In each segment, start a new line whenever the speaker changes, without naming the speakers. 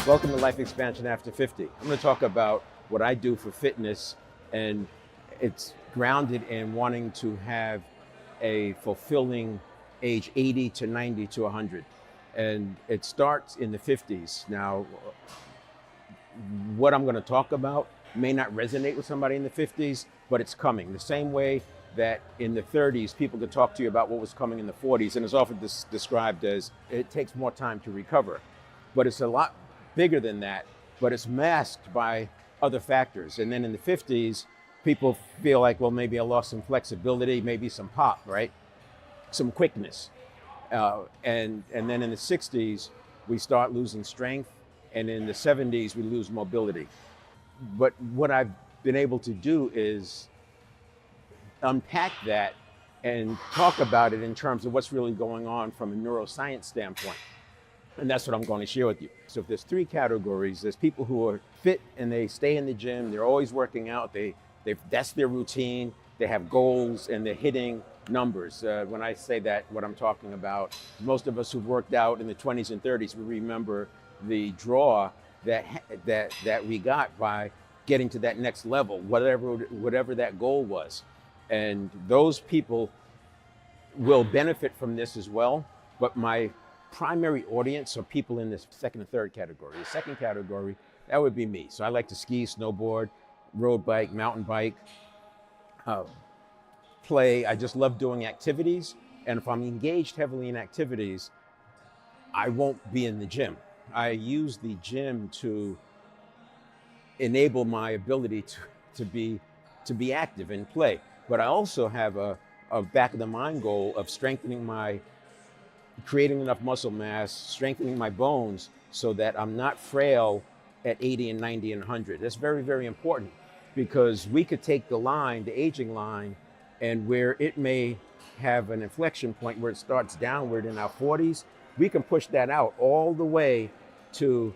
Welcome to Life Expansion After 50. I'm going to talk about what I do for fitness, and it's grounded in wanting to have a fulfilling age 80 to 90 to 100. And it starts in the 50s. Now, what I'm going to talk about may not resonate with somebody in the 50s, but it's coming. The same way that in the 30s, people could talk to you about what was coming in the 40s, and it's often described as it takes more time to recover. But it's a lot bigger than that, but it's masked by other factors. And then in the 50s, people feel like, well, maybe I lost some flexibility, maybe some pop, right? Some quickness. And then in the 60s, we start losing strength. And in the 70s, we lose mobility. But what I've been able to do is unpack that and talk about it in terms of what's really going on from a neuroscience standpoint. And that's what I'm going to share with you. So if there's three categories, there's people who are fit and they stay in the gym, they're always working out, that's their routine, they have goals and they're hitting numbers. When I say that, what I'm talking about, most of us who've worked out in the 20s and 30s, we remember the draw that we got by getting to that next level, whatever that goal was. And those people will benefit from this as well, but my primary audience are people in this second and third category. The second category, that would be me. So I like to ski, snowboard, road bike, mountain bike, play. I just love doing activities. And if I'm engaged heavily in activities, I won't be in the gym. I use the gym to enable my ability to be active and play. But I also have a back of the mind goal of creating enough muscle mass, strengthening my bones so that I'm not frail at 80 and 90 and 100. That's very, very important, because we could take the aging line, and where it may have an inflection point where it starts downward in our 40s, we can push that out all the way to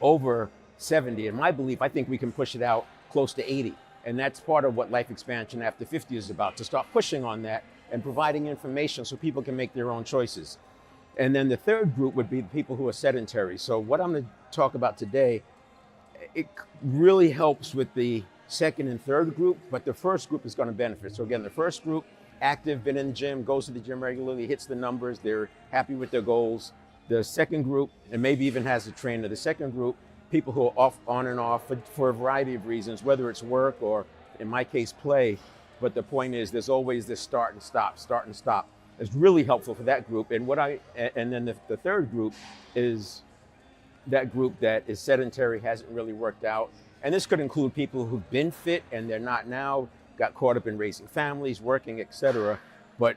over 70. In my belief, I think we can push it out close to 80. And that's part of what Life Expansion After 50 is about, to start pushing on that and providing information so people can make their own choices. And then the third group would be the people who are sedentary. So what I'm going to talk about today, it really helps with the second and third group, but the first group is going to benefit. So again, the first group, active, been in the gym, goes to the gym regularly, hits the numbers, they're happy with their goals. The second group, and maybe even has a trainer. The second group, people who are on and off for a variety of reasons, whether it's work or, in my case, play. But the point is, there's always this start and stop. It's really helpful for that group. And then the third group is that group that is sedentary, hasn't really worked out. And this could include people who've been fit and they're not now, got caught up in raising families, working, etc. But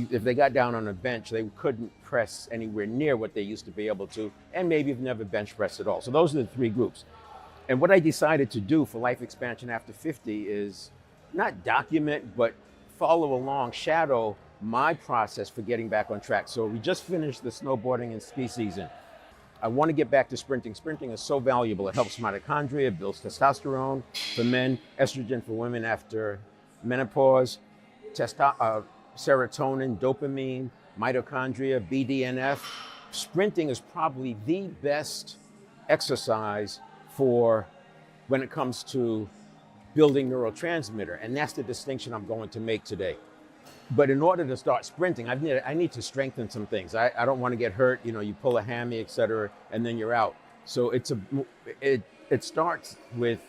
if they got down on a bench, they couldn't press anywhere near what they used to be able to, and maybe have never bench pressed at all. So those are the three groups. And what I decided to do for Life Expansion After 50 is not document, but follow along, shadow my process for getting back on track. So we just finished the snowboarding and ski season. I want to get back to sprinting. Sprinting is so valuable. It helps mitochondria, builds testosterone for men, estrogen for women after menopause, serotonin, dopamine, mitochondria, BDNF. Sprinting is probably the best exercise for when it comes to building neurotransmitter, and that's the distinction I'm going to make today. But in order to start sprinting, I need to strengthen some things. I don't want to get hurt. You pull a hammy, etc., and then you're out. So it starts with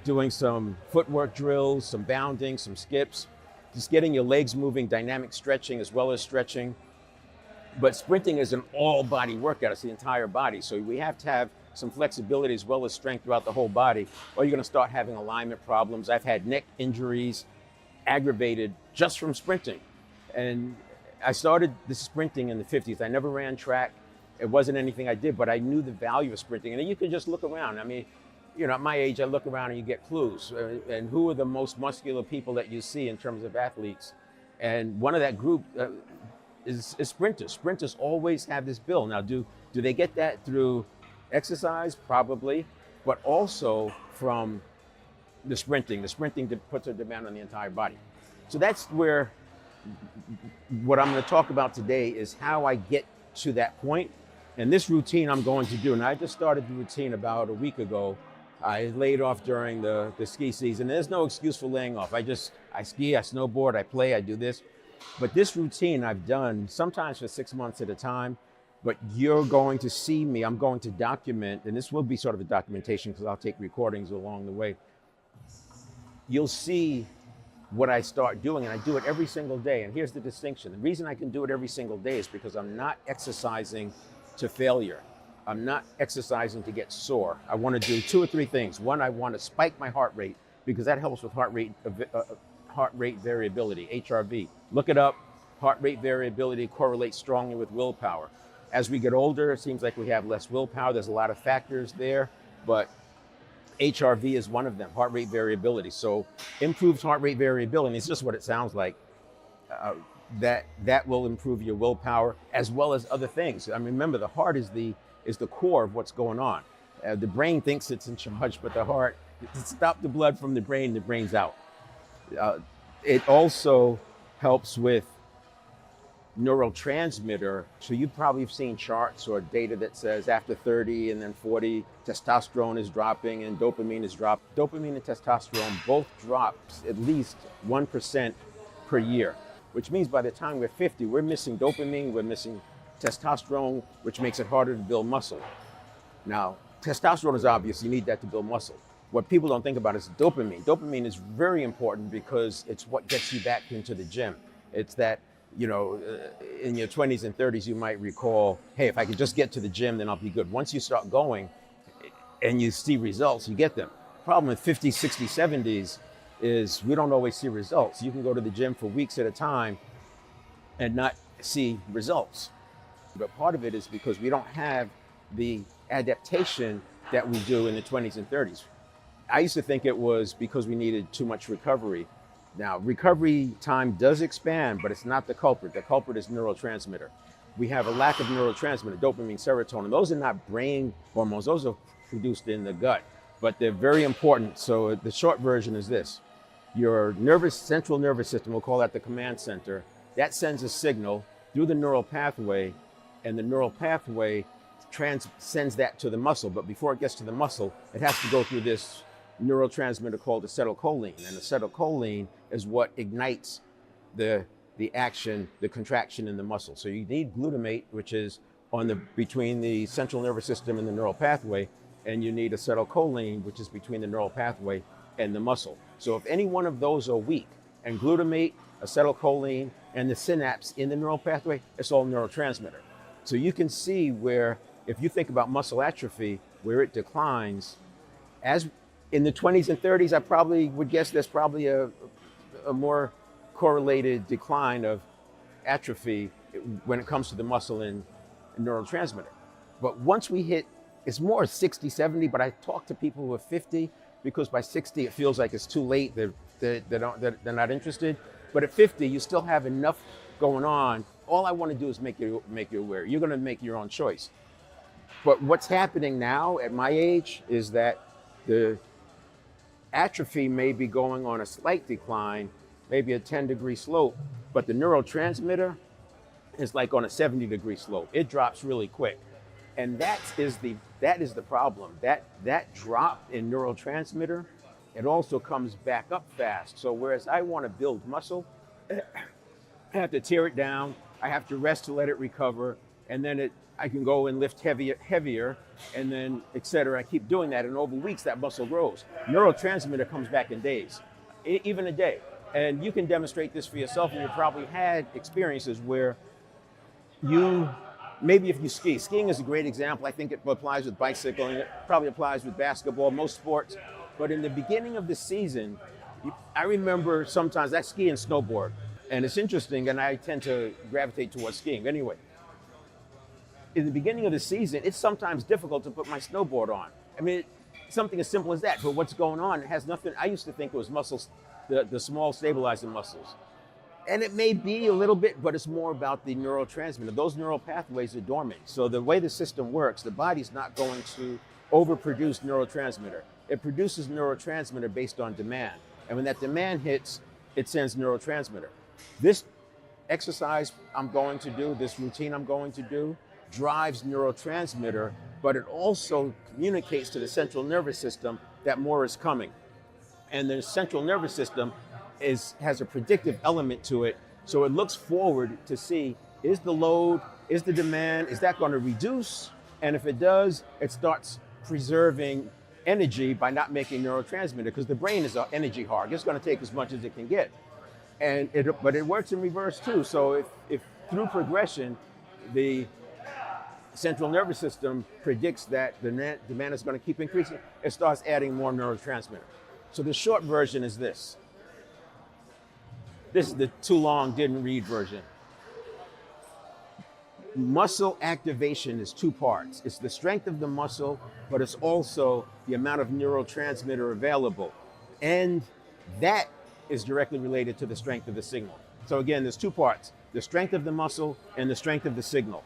doing some footwork drills, some bounding, some skips, just getting your legs moving, dynamic stretching as well as stretching. But sprinting is an all-body workout. It's the entire body. So we have to have some flexibility as well as strength throughout the whole body, or you're going to start having alignment problems. I've had neck injuries aggravated just from sprinting. And I started the sprinting in the 50s. I never ran track. It wasn't anything I did, but I knew the value of sprinting. And then you can just look around. I mean, at my age, I look around and you get clues. And who are the most muscular people that you see in terms of athletes? And one of that group is sprinters. Sprinters always have this build. Now, do they get that through exercise? Probably, but also from the sprinting. The sprinting puts a demand on the entire body. So that's where what I'm going to talk about today is how I get to that point And this routine I'm going to do, and I just started the routine about a week ago. I laid off during the ski season. There's no excuse for laying off. I ski, I snowboard, I play, I do this. But this routine I've done sometimes for 6 months at a time, but you're going to see me, I'm going to document, and this will be sort of a documentation because I'll take recordings along the way. You'll see what I start doing, and I do it every single day. And here's the distinction. The reason I can do it every single day is because I'm not exercising to failure. I'm not exercising to get sore. I want to do 2 or 3 things. One, I want to spike my heart rate because that helps with heart rate variability, HRV. Look it up. Heart rate variability correlates strongly with willpower. As we get older, it seems like we have less willpower. There's a lot of factors there, but HRV is one of them, heart rate variability. So improved heart rate variability, and it's just what it sounds like, that will improve your willpower as well as other things. I mean, remember, the heart is the core of what's going on. The brain thinks it's in charge, but the heart, to stop the blood from the brain's out. It also helps with neurotransmitter. So you probably have seen charts or data that says after 30 and then 40, testosterone is dropping and dopamine is dropping. Dopamine and testosterone both drop at least 1% per year, which means by the time we're 50, we're missing dopamine, we're missing testosterone, which makes it harder to build muscle. Now, testosterone is obvious, you need that to build muscle. What people don't think about is dopamine. Dopamine is very important because it's what gets you back into the gym. It's that, you know, in your 20s and 30s, you might recall, hey, if I could just get to the gym, then I'll be good. Once you start going and you see results, you get them. Problem with 50s, 60s, 70s is we don't always see results. You can go to the gym for weeks at a time and not see results. But part of it is because we don't have the adaptation that we do in the 20s and 30s. I used to think it was because we needed too much recovery. Now, recovery time does expand, but it's not the culprit. The culprit is neurotransmitter. We have a lack of neurotransmitter, dopamine, serotonin. Those are not brain hormones. Those are produced in the gut, but they're very important. So the short version is this. Your central nervous system, we'll call that the command center, that sends a signal through the neural pathway, and the neural pathway sends that to the muscle. But before it gets to the muscle, it has to go through this neurotransmitter called acetylcholine. And acetylcholine is what ignites the action, the contraction in the muscle. So you need glutamate, which is between the central nervous system and the neural pathway, and you need acetylcholine, which is between the neural pathway and the muscle. So if any one of those are weak, and glutamate, acetylcholine, and the synapse in the neural pathway, it's all neurotransmitter. So you can see where, if you think about muscle atrophy, where it declines, as in the 20s and 30s, I probably would guess there's probably a more correlated decline of atrophy when it comes to the muscle and neurotransmitter. But once we hit, it's more 60, 70, but I talk to people who are 50, because by 60, it feels like it's too late, they're not interested. But at 50, you still have enough going on. All I want to do is make you aware. You're going to make your own choice. But what's happening now at my age is that the atrophy may be going on a slight decline, maybe a 10-degree slope, but the neurotransmitter is like on a 70-degree slope. It drops really quick. And that is the problem. That drop in neurotransmitter, it also comes back up fast. So whereas I want to build muscle, I have to tear it down, I have to rest to let it recover, and then I can go and lift heavier, and then et cetera. I keep doing that, and over weeks that muscle grows. Neurotransmitter comes back in days, even a day. And you can demonstrate this for yourself, and you probably had experiences where maybe if you ski. Skiing is a great example. I think it applies with bicycling, it probably applies with basketball, most sports. But in the beginning of the season, I remember sometimes I ski and snowboard, and it's interesting, and I tend to gravitate towards skiing anyway. In the beginning of the season, it's sometimes difficult to put my snowboard on. I mean, something as simple as that, but what's going on, it has nothing, I used to think it was muscles, the small stabilizing muscles. And it may be a little bit, but it's more about the neurotransmitter. Those neural pathways are dormant. So the way the system works, the body's not going to overproduce neurotransmitter. It produces neurotransmitter based on demand. And when that demand hits, it sends neurotransmitter. This exercise I'm going to do, this routine I'm going to do, drives neurotransmitter, but it also communicates to the central nervous system that more is coming. And the central nervous system has a predictive element to it, so it looks forward to see, is the load, is the demand, is that going to reduce? And if it does, it starts preserving energy by not making neurotransmitter, because the brain is an energy hog. It's going to take as much as it can get. But it works in reverse too. So if through progression, the central nervous system predicts that the demand is going to keep increasing, it starts adding more neurotransmitter. So the short version is this. This is the too long, didn't read version. Muscle activation is two parts. It's the strength of the muscle, but it's also the amount of neurotransmitter available. And that is directly related to the strength of the signal. So again, there's two parts, the strength of the muscle and the strength of the signal.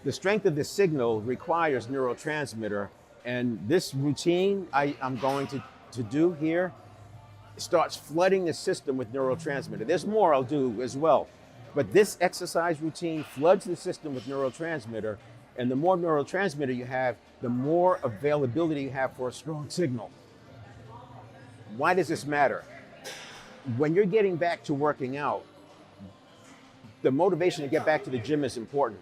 The strength of the signal requires neurotransmitter, and this routine I'm going to do here starts flooding the system with neurotransmitter. There's more I'll do as well, but this exercise routine floods the system with neurotransmitter, and the more neurotransmitter you have, the more availability you have for a strong signal. Why does this matter? When you're getting back to working out, the motivation to get back to the gym is important.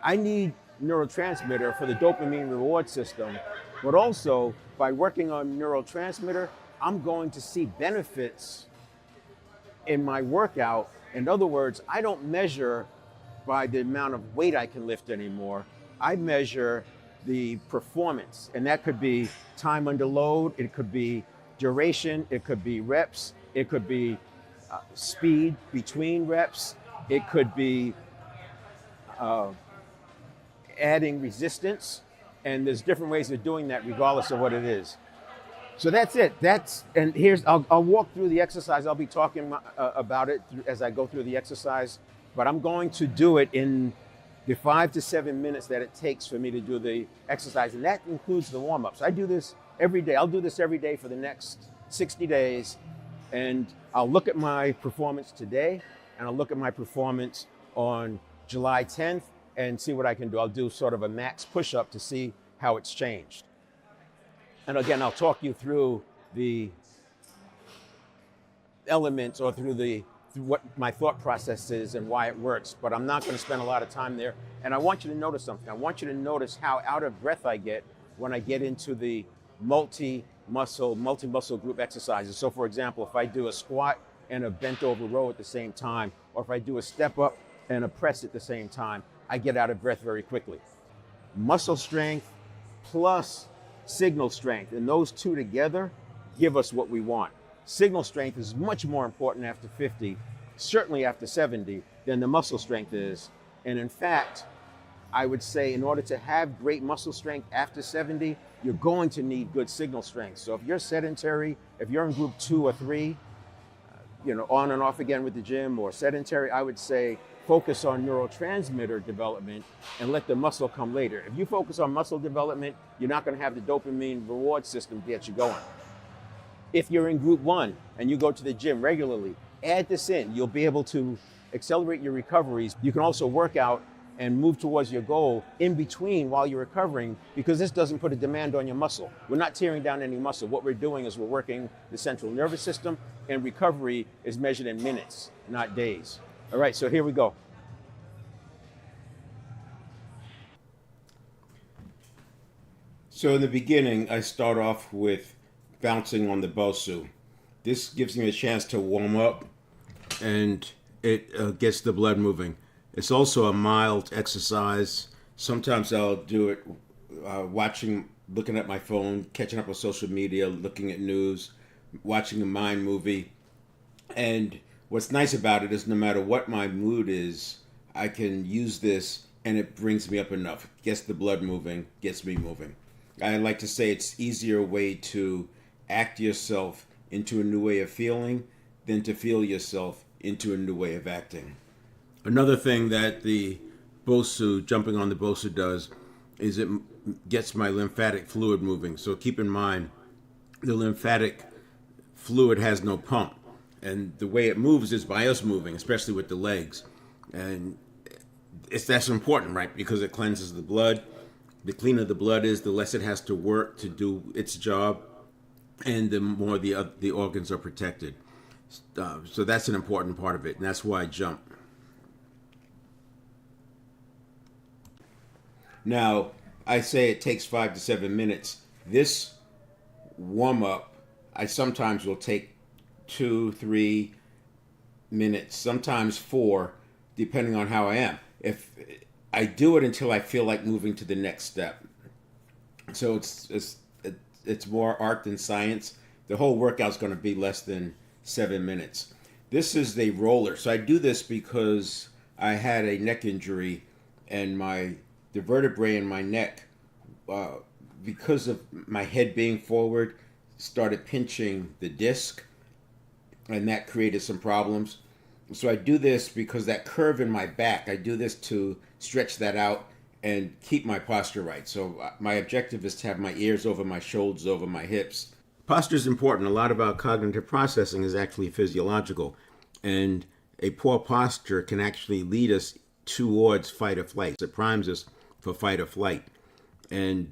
I need neurotransmitter for the dopamine reward system, but also by working on neurotransmitter, I'm going to see benefits in my workout. In other words, I don't measure by the amount of weight I can lift anymore. I measure the performance, and that could be time under load, it could be duration, it could be reps, it could be speed between reps, it could be adding resistance, and there's different ways of doing that regardless of what it is. So that's it. I'll walk through the exercise. I'll be talking about it as I go through the exercise, but I'm going to do it in the 5 to 7 minutes that it takes for me to do the exercise, and that includes the warm-ups. I do this every day. I'll do this every day for the next 60 days, and I'll look at my performance today, and I'll look at my performance on July 10th and see what I can do. I'll do sort of a max push-up to see how it's changed. And again, I'll talk you through the elements or through what my thought process is and why it works, but I'm not going to spend a lot of time there. And I want you to notice something. I want you to notice how out of breath I get when I get into the multi-muscle group exercises. So for example, if I do a squat and a bent over row at the same time, or if I do a step up and a press at the same time, I get out of breath very quickly. Muscle strength plus signal strength, and those two together give us what we want. Signal strength is much more important after 50, certainly after 70, than the muscle strength is. And in fact, I would say in order to have great muscle strength after 70, you're going to need good signal strength. So if you're sedentary, if you're in group 2 or 3, on and off again with the gym, or sedentary, I would say focus on neurotransmitter development and let the muscle come later. If you focus on muscle development, you're not going to have the dopamine reward system get you going. If you're in group 1 and you go to the gym regularly, add this in. You'll be able to accelerate your recoveries. You can also work out and move towards your goal in between while you're recovering, because this doesn't put a demand on your muscle. We're not tearing down any muscle. What we're doing is we're working the central nervous system, and recovery is measured in minutes, not days. All right, so here we go. So in the beginning, I start off with bouncing on the 𝗏𝗁. This gives me a chance to warm up, and it gets the blood moving. It's also a mild exercise. Sometimes I'll do it looking at my phone, catching up on social media, looking at news, watching a mind movie. And what's nice about it is no matter what my mood is, I can use this and it brings me up enough. Gets the blood moving, gets me moving. I like to say it's easier way to act yourself into a new way of feeling than to feel yourself into a new way of acting. Another thing that the 𝗏𝗁, jumping on the 𝗏𝗁 does, is it gets my lymphatic fluid moving. So keep in mind, the lymphatic fluid has no pump. And the way it moves is by us moving, especially with the legs. And that's important, right? Because it cleanses the blood. The cleaner the blood is, the less it has to work to do its job, and the more the organs are protected. So that's an important part of it, and that's why I jump. Now, I say it takes 5 to 7 minutes. This warm-up, I sometimes will take 2, 3 minutes, sometimes 4, depending on how I am. If I do it until I feel like moving to the next step. So it's more art than science. The whole workout's going to be less than 7 minutes. This is the roller. So I do this because I had a neck injury, and the vertebrae in my neck, because of my head being forward, started pinching the disc, and that created some problems. So I do this because that curve in my back, I do this to stretch that out and keep my posture right. So my objective is to have my ears over my shoulders, over my hips. Posture is important. A lot of our cognitive processing is actually physiological, and a poor posture can actually lead us towards fight or flight. It primes us for fight or flight, and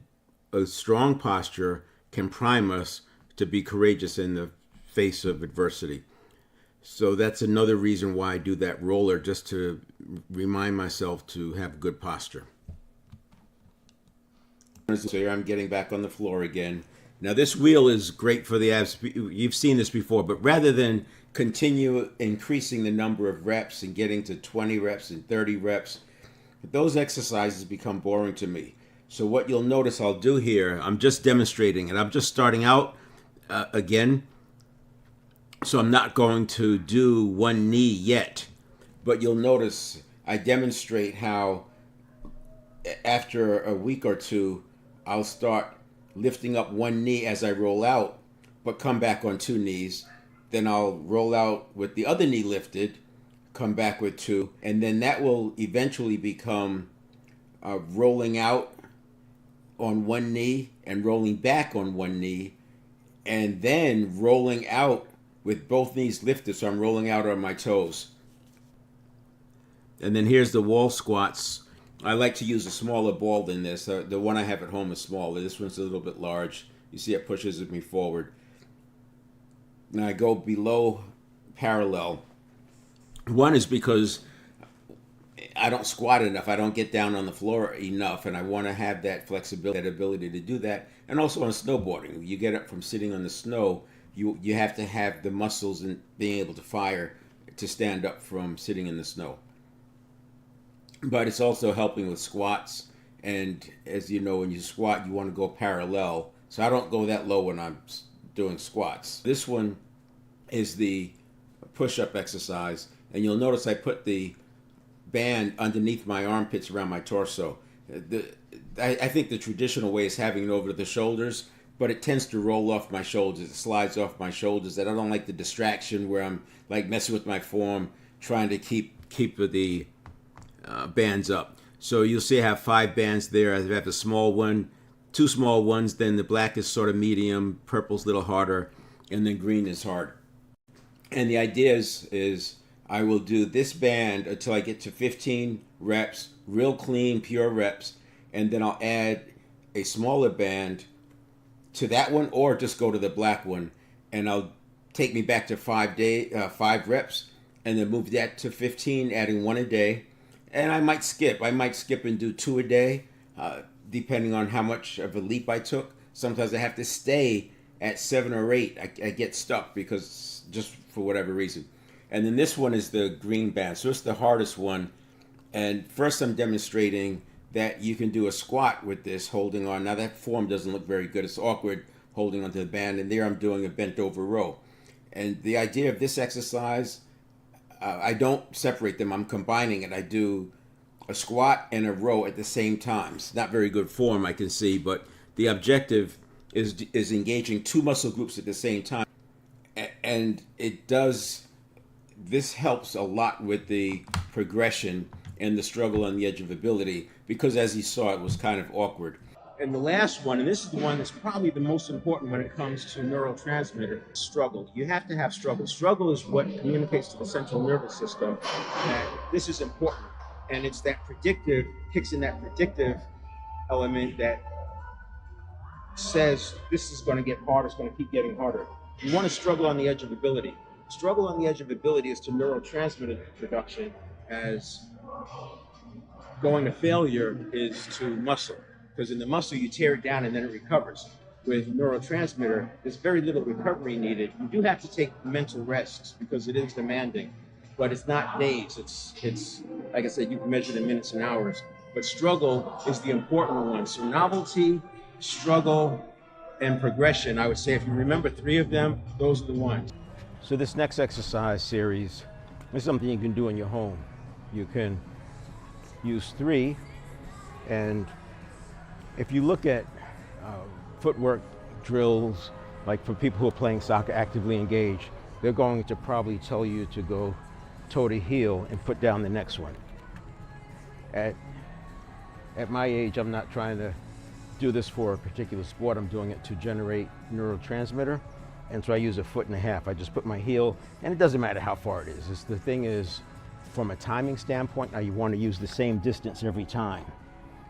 a strong posture can prime us to be courageous in the face of adversity. So that's another reason why I do that roller, just to remind myself to have good posture. So here I'm getting back on the floor again. Now this wheel is great for the abs. You've seen this before, but rather than continue increasing the number of reps and getting to 20 reps and 30 reps, those exercises become boring to me. So what you'll notice I'll do here, I'm just demonstrating, and I'm just starting out again. So I'm not going to do one knee yet, but you'll notice I demonstrate how after a week or two, I'll start lifting up one knee as I roll out, but come back on 2 knees. Then I'll roll out with the other knee lifted, come back with 2, and then that will eventually become rolling out on 1 knee and rolling back on 1 knee, and then rolling out with both knees lifted, so I'm rolling out on my toes. And then here's the wall squats. I like to use a smaller ball than this. The one I have at home is smaller. This one's a little bit large. You see it pushes me forward. Now I go below parallel. One is because I don't squat enough. I don't get down on the floor enough, and I want to have that flexibility, that ability to do that. And also on snowboarding, you get up from sitting on the snow, you have to have the muscles and being able to fire to stand up from sitting in the snow. But it's also helping with squats, and as you know, when you squat, you want to go parallel. So I don't go that low when I'm doing squats. This one is the push-up exercise, and you'll notice I put the band underneath my armpits around my torso. I think the traditional way is having it over the shoulders, but it tends to roll off my shoulders. It slides off my shoulders, and I don't like the distraction where I'm like messing with my form, trying to keep the bands up. So you'll see I have 5 bands there. I have a small one, 2 small ones, then the black is sort of medium, purple's a little harder, and then green is hard. And the idea is I will do this band until I get to 15 reps, real clean, pure reps, and then I'll add a smaller band to that one, or just go to the black one, and I'll take me back to 5 reps, and then move that to 15, adding 1 a day. And I might skip and do 2 a day, depending on how much of a leap I took. Sometimes I have to stay at 7 or 8. I get stuck because just for whatever reason. And then this one is the green band. So it's the hardest one. And first I'm demonstrating that you can do a squat with this, holding on. Now that form doesn't look very good. It's awkward holding onto the band. And there I'm doing a bent over row. And the idea of this exercise, I don't separate them. I'm combining it. I do a squat and a row at the same time. It's not very good form, I can see, but the objective is engaging 2 muscle groups at the same time. And this helps a lot with the progression and the struggle on the edge of ability, because as you saw, it was kind of awkward. And the last one, and this is the one that's probably the most important when it comes to neurotransmitter, struggle. You have to have struggle. Struggle is what communicates to the central nervous system that this is important. And it's that predictive, kicks in that predictive element that says this is going to get harder, it's going to keep getting harder. You want to struggle on the edge of ability. Struggle on the edge of ability is to neurotransmitter production, as going to failure is to muscle. Because in the muscle, you tear it down and then it recovers. With neurotransmitter, there's very little recovery needed. You do have to take mental risks because it is demanding, but it's not days. It's like I said, you can measure it in minutes and hours. But struggle is the important one. So novelty, struggle, and progression, I would say if you remember 3 of them, those are the ones. So this next exercise series is something you can do in your home. You can use 3, and if you look at footwork drills, like for people who are playing soccer, actively engaged, they're going to probably tell you to go toe to heel and put down the next one. At my age, I'm not trying to do this for a particular sport. I'm doing it to generate neurotransmitter, and so I use 1.5 foot. I just put my heel, and it doesn't matter how far it is. The thing is, from a timing standpoint, now you want to use the same distance every time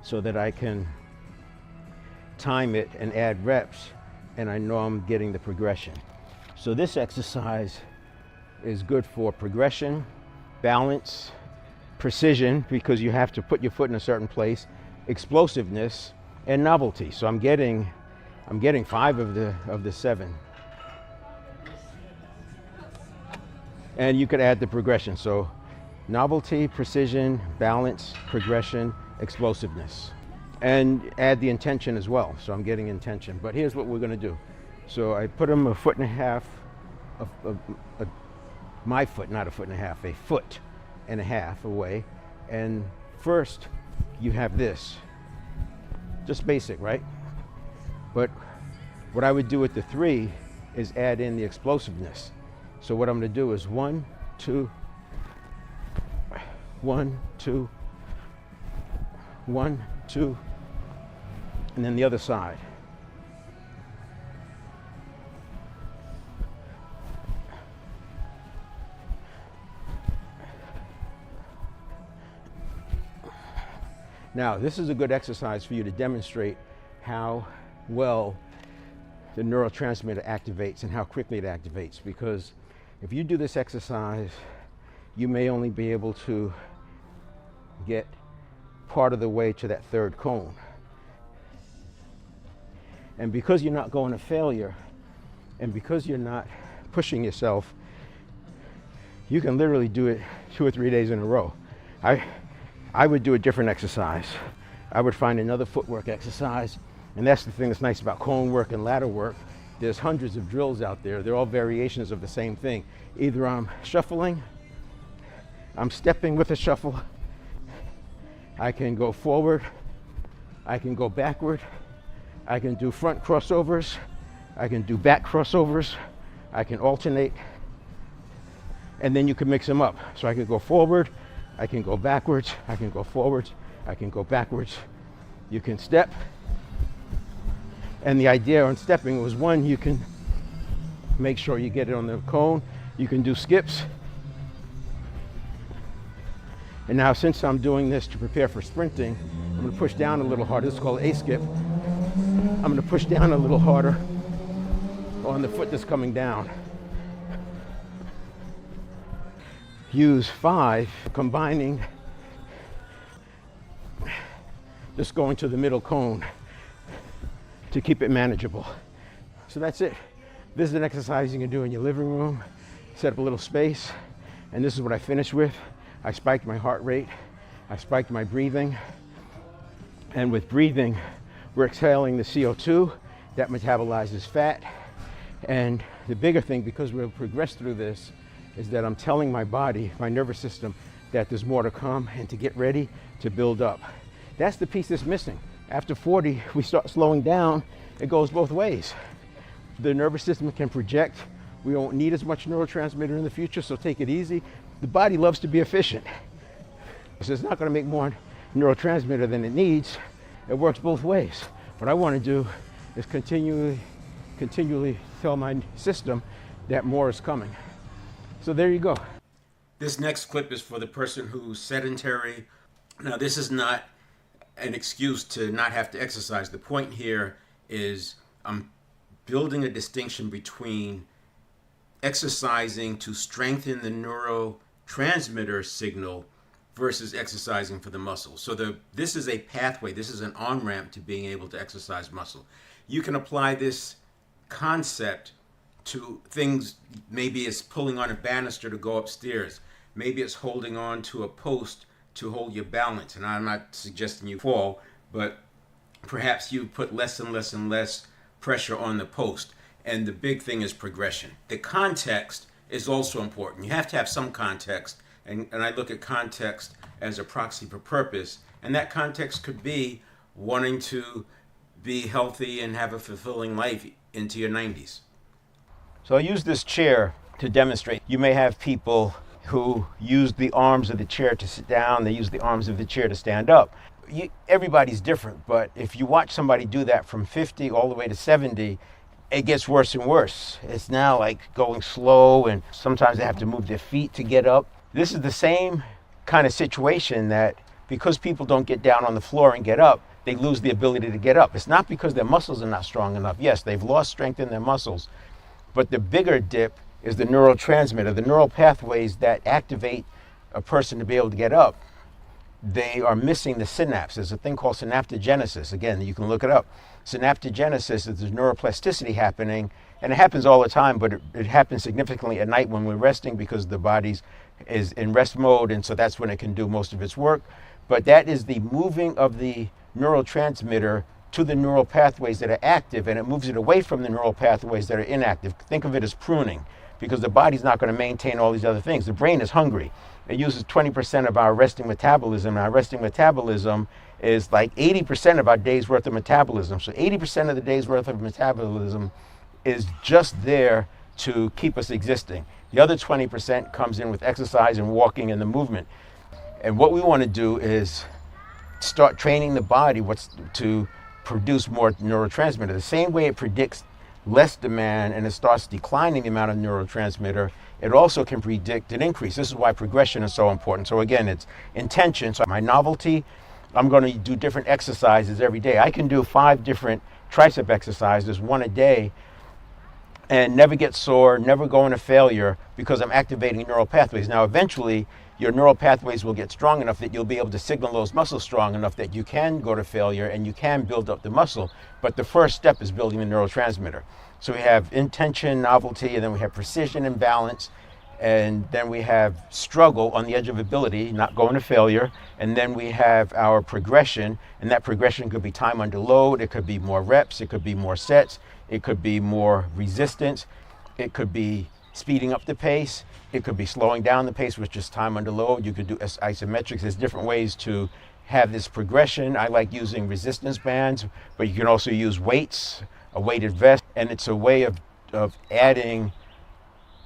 so that I can time it and add reps, and I know I'm getting the progression. So this exercise is good for progression, balance, precision, because you have to put your foot in a certain place, explosiveness, and novelty. So I'm getting 5 of the 7. And you could add the progression. So novelty, precision, balance, progression, explosiveness. And add the intention as well. So I'm getting intention. But here's what we're going to do. So I put them 1.5 foot, my foot, not 1.5 foot, 1.5 foot away. And first, you have this. Just basic, right? But what I would do with the 3 is add in the explosiveness. So what I'm going to do is 1, 2, 1, 2, 1, 2, and then the other side. Now, this is a good exercise for you to demonstrate how well the neurotransmitter activates and how quickly it activates, because if you do this exercise, you may only be able to get part of the way to that 3rd cone. And because you're not going to failure, and because you're not pushing yourself, you can literally do it 2 or 3 days in a row. I would do a different exercise. I would find another footwork exercise, and that's the thing that's nice about cone work and ladder work. There's hundreds of drills out there. They're all variations of the same thing. Either I'm shuffling, I'm stepping with a shuffle, I can go forward, I can go backward, I can do front crossovers, I can do back crossovers, I can alternate, and then you can mix them up. So I can go forward, I can go backwards, I can go forwards, I can go backwards. You can step, and the idea on stepping was, 1, you can make sure you get it on the cone. You can do skips. And now, since I'm doing this to prepare for sprinting, I'm going to push down a little harder. This is called a skip. I'm going to push down a little harder on the foot that's coming down. Use 5, combining, just going to the middle cone to keep it manageable. So that's it. This is an exercise you can do in your living room. Set up a little space, and this is what I finished with. I spiked my heart rate, I spiked my breathing, and with breathing, we're exhaling the CO2 that metabolizes fat. And the bigger thing, because we'll progress through this, is that I'm telling my body, my nervous system, that there's more to come and to get ready to build up. That's the piece that's missing. After 40, we start slowing down. It goes both ways. The nervous system can project. We won't need as much neurotransmitter in the future, so take it easy. The body loves to be efficient. So it's not going to make more neurotransmitter than it needs. It works both ways. What I want to do is continually tell my system that more is coming. So there you go. This next clip is for the person who's sedentary Now, this is not an excuse to not have to exercise. The point here is I'm building a distinction between exercising to strengthen the neurotransmitter signal versus exercising for the muscle. So this is a pathway, this is an on-ramp to being able to exercise muscle. You can apply this concept to things. Maybe it's pulling on a banister to go upstairs. Maybe it's holding on to a post to hold your balance. And I'm not suggesting you fall, but perhaps you put less and less and less pressure on the post. And the big thing is progression. The context is also important. You have to have some context. And I look at context as a proxy for purpose. And that context could be wanting to be healthy and have a fulfilling life into your 90s. So I use this chair to demonstrate. You may have people who use the arms of the chair to sit down. They use the arms of the chair to stand up. Everybody's different, but if you watch somebody do that from 50 all the way to 70, it gets worse and worse. It's now like going slow, and sometimes they have to move their feet to get up. This is the same kind of situation that because people don't get down on the floor and get up, they lose the ability to get up. It's not because their muscles are not strong enough. Yes, they've lost strength in their muscles, but the bigger dip is the neurotransmitter, the neural pathways that activate a person to be able to get up. They are missing the synapse. There's a thing called synaptogenesis. Again, you can look it up. Synaptogenesis is the neuroplasticity happening, and it happens all the time, but it happens significantly at night when we're resting because the body is in rest mode, and so that's when it can do most of its work. But that is the moving of the neurotransmitter to the neural pathways that are active, and it moves it away from the neural pathways that are inactive. Think of it as pruning, because the body's not going to maintain all these other things. The brain is hungry. It uses 20% of our resting metabolism, and our resting metabolism is like 80% of our day's worth of metabolism. So 80% of the day's worth of metabolism is just there to keep us existing. The other 20% comes in with exercise and walking and the movement. And what we want to do is start training the body to produce more neurotransmitter. The same way it predicts less demand and it starts declining the amount of neurotransmitter, it also can predict an increase. This is why progression is so important. So again, it's intention. So my novelty, I'm going to do different exercises every day. I can do 5 different tricep exercises, 1 a day, and never get sore, never go into failure because I'm activating neural pathways. Now, eventually, your neural pathways will get strong enough that you'll be able to signal those muscles strong enough that you can go to failure and you can build up the muscle. But the first step is building the neurotransmitter. So we have intention, novelty, and then we have precision and balance. And then we have struggle on the edge of ability, not going to failure. And then we have our progression, and that progression could be time under load. It could be more reps. It could be more sets. It could be more resistance. It could be speeding up the pace. It could be slowing down the pace, which is time under load. You could do isometrics. There's different ways to have this progression. I like using resistance bands, but you can also use weights, a weighted vest, and it's a way of adding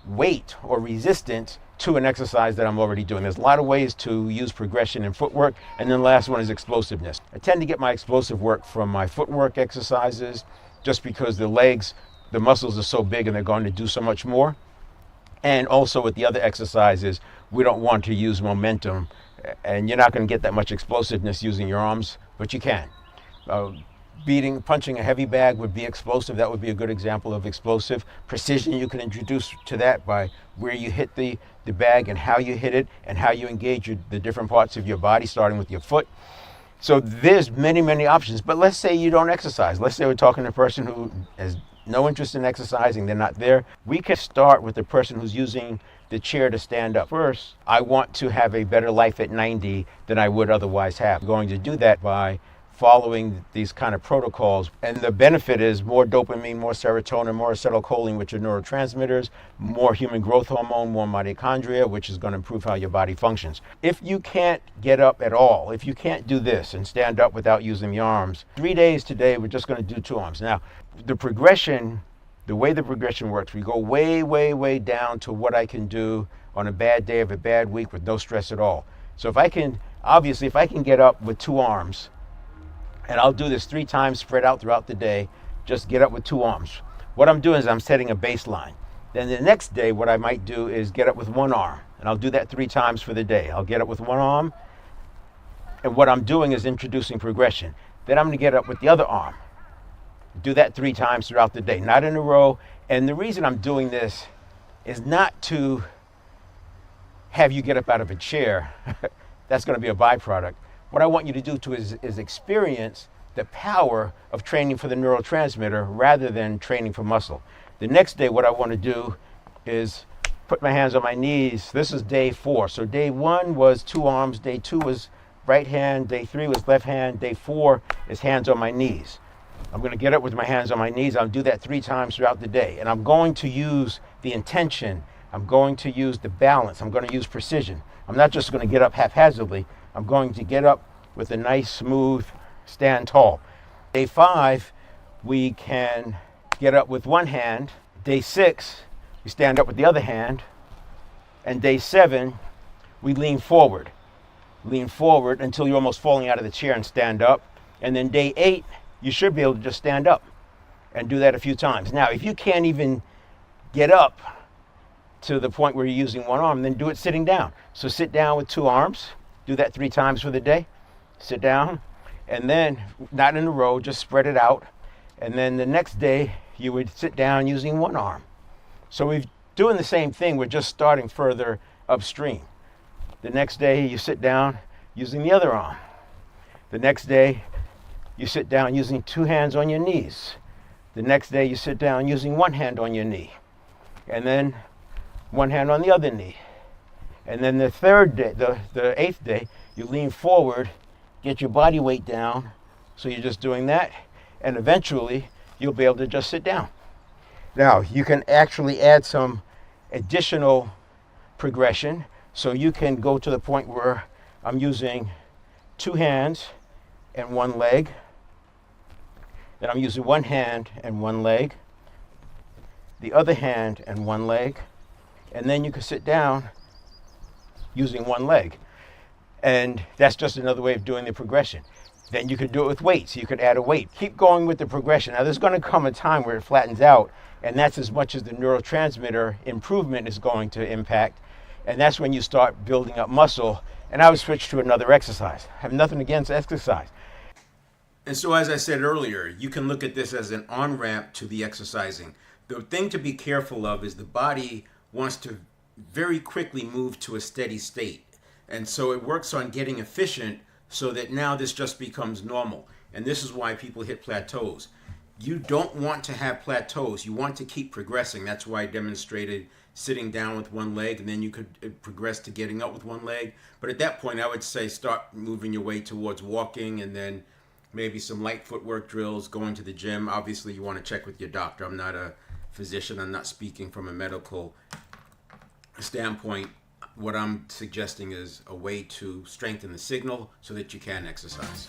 weight or resistance to an exercise that I'm already doing. There's a lot of ways to use progression in footwork, and then the last one is explosiveness. I tend to get my explosive work from my footwork exercises just because the legs, the muscles are so big and they're going to do so much more. And also with the other exercises, we don't want to use momentum, and you're not going to get that much explosiveness using your arms, but you can. Punching a heavy bag would be explosive. That would be a good example of explosive. Precision, you can introduce to that by where you hit the bag and how you hit it and how you engage the different parts of your body, starting with your foot. So there's many, many options. But let's say you don't exercise. Let's say we're talking to a person who has no interest in exercising, they're not there. We can start with the person who's using the chair to stand up. First, I want to have a better life at 90 than I would otherwise have. I'm going to do that by following these kind of protocols. And the benefit is more dopamine, more serotonin, more acetylcholine, which are neurotransmitters, more human growth hormone, more mitochondria, which is going to improve how your body functions. If you can't get up at all, if you can't do this and stand up without using the arms, 3 days today, we're just going to do 2 arms. Now, the progression, the way the progression works, we go way, way, way down to what I can do on a bad day of a bad week with no stress at all. So if I can get up with 2 arms, and I'll do this 3 times spread out throughout the day, just get up with 2 arms. What I'm doing is I'm setting a baseline. Then the next day, what I might do is get up with 1 arm, and I'll do that 3 times for the day. I'll get up with 1 arm, And what I'm doing is introducing progression. Then I'm going to get up with the other arm. Do that 3 times throughout the day, not in a row. And the reason I'm doing this is not to have you get up out of a chair. That's going to be a byproduct. What I want you to do is experience the power of training for the neurotransmitter rather than training for muscle. The next day, what I want to do is put my hands on my knees. This is day 4. So day 1 was 2 arms. Day 2 was right hand. Day 3 was left hand. Day 4 is hands on my knees. I'm going to get up with my hands on my knees. I'll do that 3 times throughout the day. And I'm going to use the intention. I'm going to use the balance. I'm going to use precision. I'm not just going to get up haphazardly. I'm going to get up with a nice, smooth, stand tall. Day 5, we can get up with one hand. Day 6, we stand up with the other hand. And day 7, we lean forward. Lean forward until you're almost falling out of the chair and stand up. And then day 8, you should be able to just stand up and do that a few times. Now, if you can't even get up to the point where you're using one arm, then do it sitting down. So sit down with 2 arms. Do that 3 times for the day. Sit down. And then, not in a row, just spread it out. And then the next day, you would sit down using 1 arm. So we're doing the same thing. We're just starting further upstream. The next day, you sit down using the other arm. The next day, you sit down using 2 hands on your knees. The next day, you sit down using 1 hand on your knee. And then 1 hand on the other knee. And then the 3rd day, the 8th day, you lean forward, get your body weight down. So you're just doing that. And eventually, you'll be able to just sit down. Now, you can actually add some additional progression. So you can go to the point where I'm using 2 hands and 1 leg. Then I'm using 1 hand and 1 leg. The other hand and 1 leg. And then you can sit down using 1 leg. And that's just another way of doing the progression. Then you could do it with weights. You could add a weight. Keep going with the progression. Now, there's going to come a time where it flattens out, and that's as much as the neurotransmitter improvement is going to impact. And that's when you start building up muscle. And I would switch to another exercise. I have nothing against exercise.
And so, as I said earlier, you can look at this as an on-ramp to the exercising. The thing to be careful of is the body wants to very quickly move to a steady state. And so it works on getting efficient so that now this just becomes normal. And this is why people hit plateaus. You don't want to have plateaus. You want to keep progressing. That's why I demonstrated sitting down with 1 leg, and then you could progress to getting up with 1 leg. But at that point, I would say start moving your way towards walking, and then maybe some light footwork drills, going to the gym. Obviously, you want to check with your doctor. I'm not a physician. I'm not speaking from a medical standpoint. What I'm suggesting is a way to strengthen the signal so that you can exercise.